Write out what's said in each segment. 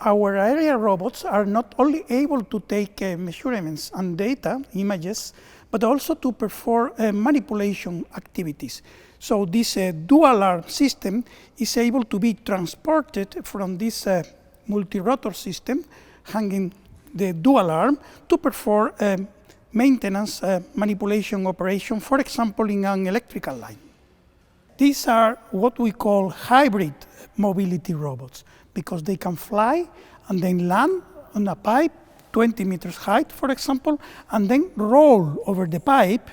our aerial robots are not only able to take measurements and data, images, but also to perform manipulation activities. So this dual arm system is able to be transported from this multi-rotor system, hanging the dual arm, to perform maintenance manipulation operation, for example, in an electrical line. These are what we call hybrid mobility robots, because they can fly and then land on a pipe 20 meters height, for example, and then roll over the pipe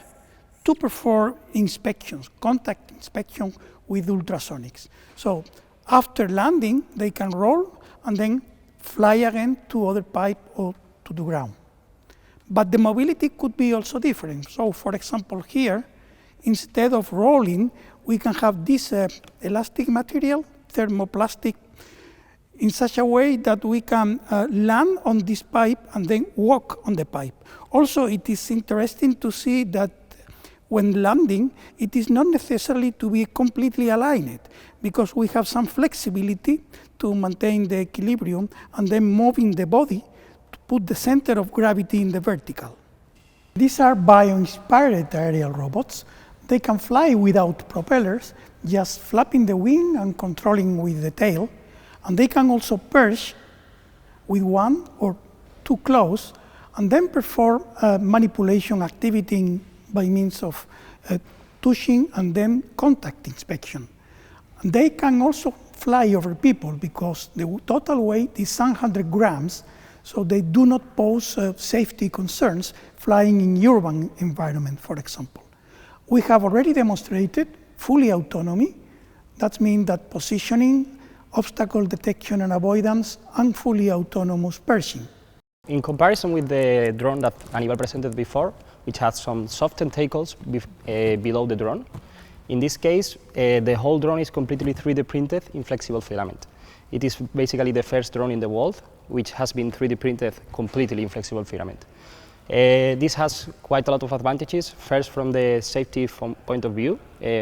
to perform inspections, contact inspection with ultrasonics. So after landing, they can roll and then fly again to other pipe or to the ground. But the mobility could be also different. So for example, here, instead of rolling, we can have this elastic material, thermoplastic, in such a way that we can land on this pipe and then walk on the pipe. Also, it is interesting to see that when landing, it is not necessarily to be completely aligned, because we have some flexibility to maintain the equilibrium and then moving the body to put the center of gravity in the vertical. These are bio-inspired aerial robots. They can fly without propellers, just flapping the wing and controlling with the tail. And they can also perch with one or two claws and then perform manipulation activity by means of touching and then contact inspection. And they can also fly over people because the total weight is 100 grams, so they do not pose safety concerns flying in urban environment, for example. We have already demonstrated fully autonomy. That means that positioning, obstacle detection and avoidance, and fully autonomous perching. In comparison with the drone that Anibal presented before, which has some soft tentacles below the drone, in this case, the whole drone is completely 3D printed in flexible filament. It is basically the first drone in the world which has been 3D printed completely in flexible filament. This has quite a lot of advantages. First, from the safety point of view,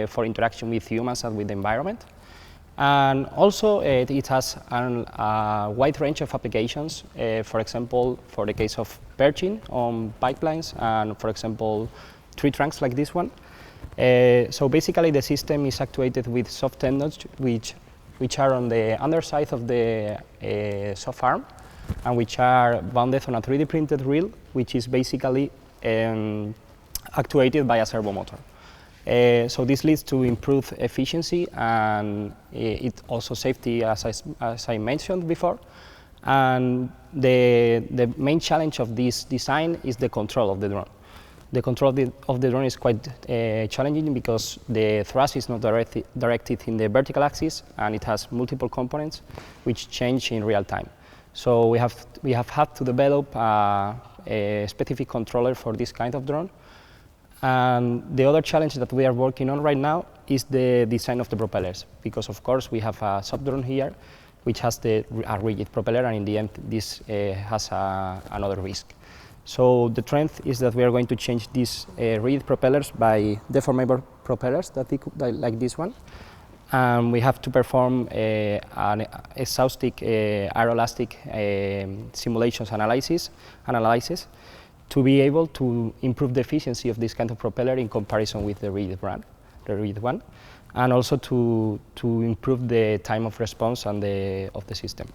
for interaction with humans and with the environment. And also, it has a wide range of applications, for example, for the case of perching on pipelines and, for example, tree trunks like this one. So basically, the system is actuated with soft tendons, which are on the underside of the soft arm, and which are bounded on a 3D printed reel, which is basically actuated by a servo motor. So this leads to improved efficiency and it also safety, as I mentioned before. And the main challenge of this design is the control of the drone. The control of the drone is quite challenging because the thrust is not directed in the vertical axis, and it has multiple components which change in real time. So we have had to develop a specific controller for this kind of drone. And the other challenge that we are working on right now is the design of the propellers, because of course we have a sub-drone here which has a rigid propeller, and in the end this has another risk. So the trend is that we are going to change these rigid propellers by deformable propellers like this one. We have to perform an exhaustive aeroelastic simulations analysis to be able to improve the efficiency of this kind of propeller in comparison with the rigid one, and also to improve the time of response and of the system.